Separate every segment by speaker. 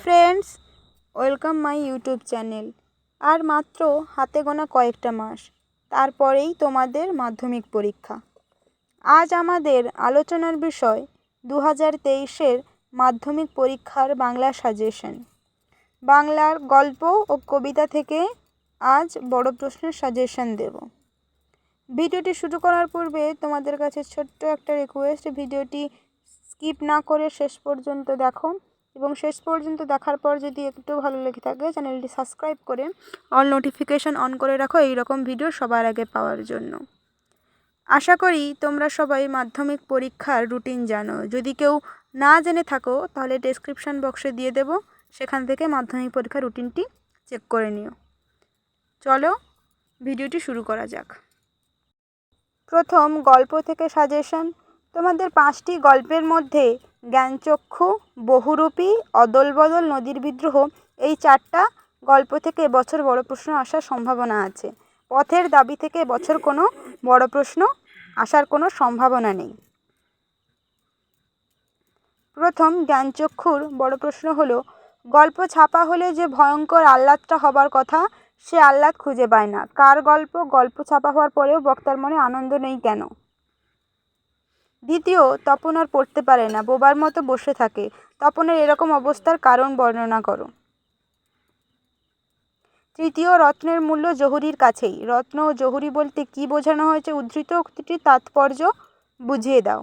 Speaker 1: Friends, welcome my YouTube channel. আর মাত্র হাতে গোনা কয়েকটা মাস, তারপরেই তোমাদের মাধ্যমিক পরীক্ষা। আজ আমাদের আলোচনার বিষয় 2023-এর মাধ্যমিক পরীক্ষার বাংলা সাজেশন। বাংলার গল্প ও কবিতা থেকে আজ বড় প্রশ্নের সাজেশন দেব। ভিডিওটি শুরু করার পূর্বে তোমাদের কাছে ছোট্ট একটা রিকোয়েস্ট, ভিডিওটি স্কিপ না করে শেষ পর্যন্ত দেখো এবং শেষ পর্যন্ত দেখার পর যদি একটু ভালো লেগে থাকে চ্যানেলটি সাবস্ক্রাইব করে অল নোটিফিকেশন অন করে রাখো এই রকম ভিডিও সবার আগে পাওয়ার জন্য। আশা করি তোমরা সবাই মাধ্যমিক পরীক্ষার রুটিন জানো। যদি কেউ না জেনে থাকো তাহলে ডেসক্রিপশন বক্সে দিয়ে দেব, সেখান থেকে মাধ্যমিক পরীক্ষার রুটিনটি চেক করে নিও। চলো ভিডিওটি শুরু করা যাক। প্রথম গল্প থেকে সাজেশন। তোমাদের 5টি গল্পের মধ্যে জ্ঞানচক্ষু, বহুরূপী, অদল বদল, নদীর বিদ্রোহ এই 4টা গল্প থেকে বছর বড় প্রশ্ন আসার সম্ভাবনা আছে। পথের দাবি থেকে বছর কোনো বড় প্রশ্ন আসার কোনো সম্ভাবনা নেই। প্রথম জ্ঞানচক্ষুর বড় প্রশ্ন হলো, গল্প ছাপা হলে যে ভয়ঙ্কর আহ্লাদটা হবার কথা সে আহ্লাদ খুঁজে পায় না। কার গল্প? গল্প ছাপা হওয়ার পরেও বক্তার মনে আনন্দ নেই কেন? দ্বিতীয়, তপন আর পড়তে পারে না, বোবার মতো বসে থাকে। তপনের এরকম অবস্থার কারণ বর্ণনা করো। তৃতীয়, রত্নের মূল্য জহুরির কাছেই। রত্ন ও জহুরি বলতে কি বোঝানো হয়েছে উদ্ধৃত উক্তিটির তাৎপর্য বুঝিয়ে দাও।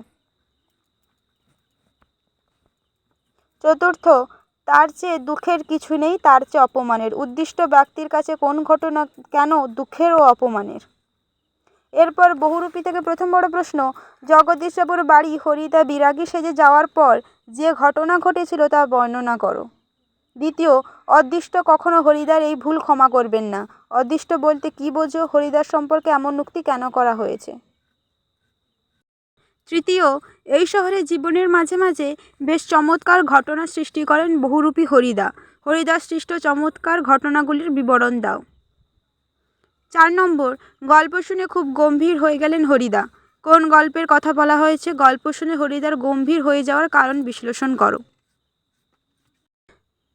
Speaker 1: চতুর্থ, তার চেয়ে দুঃখের কিছু নেই, তার চেয়ে অপমানের। উদ্দিষ্ট ব্যক্তির কাছে কোন ঘটনা কেন দুঃখের ও অপমানের? এরপর বহুরূপী থেকে প্রথম বড় প্রশ্ন, জগদীশবাবুর বাড়ি হরিদা বিরাগী সেজে যাওয়ার পর যে ঘটনা ঘটেছিল তা বর্ণনা করো। দ্বিতীয়, অদৃষ্ট কখনো হরিদার এই ভুল ক্ষমা করবেন না। অদৃষ্ট বলতে কি বোঝো? হরিদার সম্পর্কে এমন উক্তি কেন করা হয়েছে? তৃতীয়, এই শহরে জীবনের মাঝে মাঝে বেশ চমৎকার ঘটনা সৃষ্টি করেন বহুরূপী হরিদা। হরিদার সৃষ্ট চমৎকার ঘটনাগুলির বিবরণ দাও। 4 নম্বর, গল্প শুনে খুব গম্ভীর হয়ে গেলেন হরিদা। কোন গল্পের কথা বলা হয়েছে? গল্প শুনে হরিদার গম্ভীর হয়ে যাওয়ার কারণ বিশ্লেষণ করো।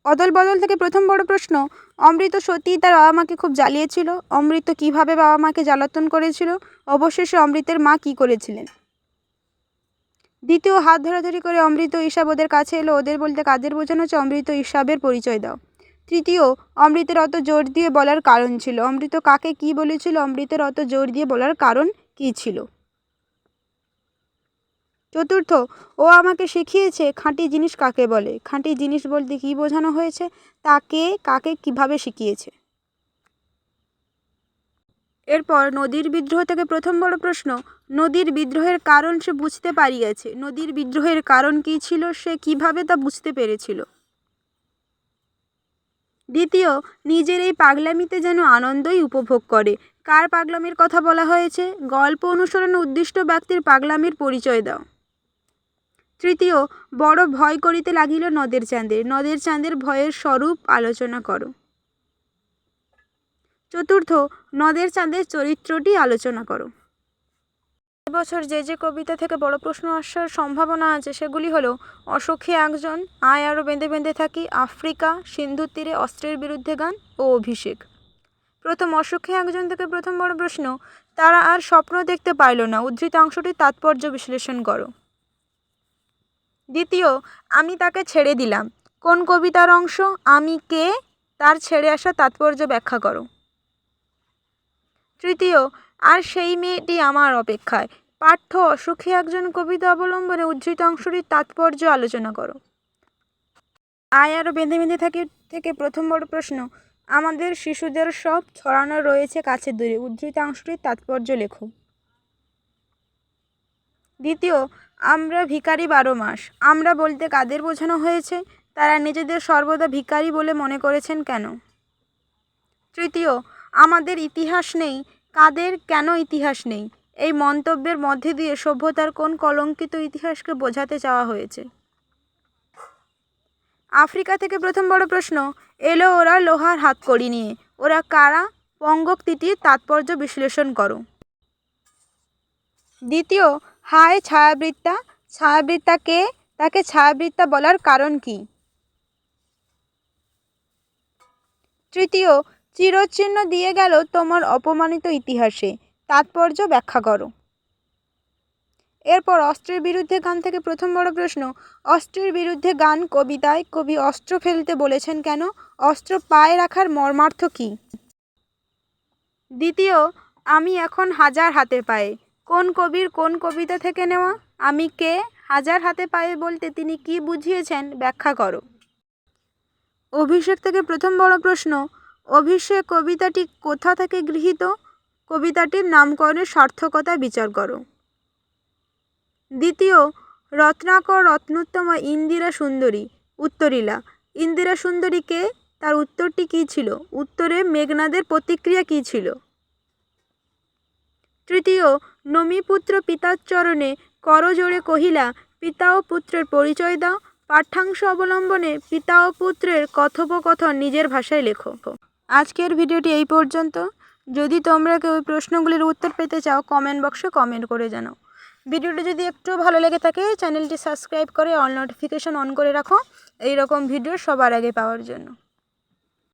Speaker 1: অদল বদল থেকে প্রথম বড় প্রশ্ন, অমৃত সত্যিই তার বাবা মাকে খুব জ্বালিয়েছিল। অমৃত কিভাবে বাবা মাকে জ্বালাতন করেছিল? অবশেষে অমৃতের মা কি করেছিলেন? দ্বিতীয়, হাত ধরাধরি করে অমৃত ঈশাব ওদের কাছে এলো। ওদের বলতে কাদের বোঝানো হচ্ছে? অমৃত ঈশাবের পরিচয় দাও। তৃতীয়, অমৃতের অত জোর দিয়ে বলার কারণ ছিল। অমৃত কাকে কি বলেছিল? অমৃতের অত জোর দিয়ে বলার কারণ কি ছিল? চতুর্থ, ও আমাকে শিখিয়েছে খাঁটি জিনিস কাকে বলে। খাঁটি জিনিস বলতে কি বোঝানো হয়েছে? তাকে কাকে কিভাবে শিখিয়েছে? এরপর নদীর বিদ্রোহ থেকে প্রথম বড় প্রশ্ন, নদীর বিদ্রোহের কারণ সে বুঝতে পারিয়েছে। নদীর বিদ্রোহের কারণ কি ছিল? সে কিভাবে তা বুঝতে পেরেছিল? দ্বিতীয়, নিজের এই পাগলামিতে যেন আনন্দই উপভোগ করে। কার পাগলামির কথা বলা হয়েছে? গল্প অনুসরণে উদ্দিষ্ট ব্যক্তির পাগলামির পরিচয় দাও। তৃতীয়, বড় ভয় করিতে লাগিল নদের চাঁদের। নদের চাঁদের ভয়ের স্বরূপ আলোচনা করো। চতুর্থ, নদের চাঁদের চরিত্রটি আলোচনা করো। এবছর যে কবিতা থেকে বড় প্রশ্ন আসার সম্ভাবনা আছে সেগুলি হলো, অসুখী একজন, আয় আরও বেঁধে বেঁধে থাকি, আফ্রিকা, সিন্ধুর তীরে অস্ত্রের বিরুদ্ধে গান ও অভিষেক। প্রথম, অসুখী একজন থেকে প্রথম বড় প্রশ্ন, তারা আর স্বপ্ন দেখতে পারল না। উদ্ধৃত অংশটির তাৎপর্য বিশ্লেষণ করো। দ্বিতীয়, আমি তাকে ছেড়ে দিলাম। কোন কবিতার অংশ? আমি কে? তার ছেড়ে আসা তাৎপর্য ব্যাখ্যা করো। তৃতীয়, আর সেই মেয়েটি আমার অপেক্ষায়। পাঠ্য অসুখী একজন কবিতা অবলম্বনে উদ্ধৃত অংশটির তাৎপর্য আলোচনা করো। আয় আরও বেঁধে বেঁধে থাকি থেকে প্রথম বড় প্রশ্ন, আমাদের শিশুদের সব ছড়ানো রয়েছে কাছে দূরে। উদ্ধৃত অংশটির তাৎপর্য লেখো। দ্বিতীয়, আমরা ভিখারি 12 মাস। আমরা বলতে কাদের বোঝানো হয়েছে? তারা নিজেদের সর্বদা ভিখারি বলে মনে করেছেন কেন? তৃতীয়, আমাদের ইতিহাস নেই। কাদের কেন ইতিহাস নেই? এই মন্তব্যের মধ্যে দিয়ে সভ্যতার কোন কলঙ্কিত ইতিহাসকে বোঝাতে চাওয়া হয়েছে? আফ্রিকা থেকে প্রথম বড় প্রশ্ন, এলো ওরা লোহার হাতকড়ি নিয়ে। ওরা কারা? পঙ্গক্তিটির তাৎপর্য বিশ্লেষণ করো। দ্বিতীয়, হায় ছায়াবৃত্তা। ছায়াবৃত্তা কে? তাকে ছায়াবৃত্তা বলার কারণ কি? তৃতীয়, চিরচিহ্ন দিয়ে গেল তোমার অপমানিত ইতিহাসে, তাৎপর্য ব্যাখ্যা করো। এরপর অস্ত্রের বিরুদ্ধে গান থেকে প্রথম বড় প্রশ্ন, অস্ত্রের বিরুদ্ধে গান কবিতায় কবি অস্ত্র ফেলতে বলেছেন কেন? অস্ত্র পায়ে রাখার মর্মার্থ কী? দ্বিতীয়, আমি এখন হাজার হাতে পায়ে, কোন কবির কোন কবিতা থেকে নেওয়া? আমি কে, হাজার হাতে পায়ে বলতে তিনি কি বুঝিয়েছেন ব্যাখ্যা করো। অভিষেক থেকে প্রথম বড় প্রশ্ন, অভিষেক কবিতাটি কোথা থেকে গৃহীত? কবিতাটির নামকরণের সার্থকতা বিচার করো। দ্বিতীয়, রত্নাকর রত্নোত্তমা ইন্দিরা সুন্দরী উত্তরীলা, ইন্দিরা সুন্দরী কে? তার উত্তরটি কী ছিল? উত্তরে মেঘনাদের প্রতিক্রিয়া কী ছিল? তৃতীয়, নমিপুত্র পিতার চরণে করজোড়ে কহিলা, পিতা ও পুত্রের পরিচয় দাও। পাঠ্যাংশ অবলম্বনে পিতা ও পুত্রের কথোপকথন নিজের ভাষায় লেখো। আজকের ভিডিওটি এই পর্যন্ত। যদি তোমরা কেউ প্রশ্নগুলির উত্তর পেতে চাও কমেন্ট বক্সে কমেন্ট করে জানাও। ভিডিওটি যদি একটু ভালো লেগে থাকে চ্যানেলটি সাবস্ক্রাইব করে অল নোটিফিকেশন অন করে রাখো এই রকম ভিডিও সবার আগে পাওয়ার জন্য।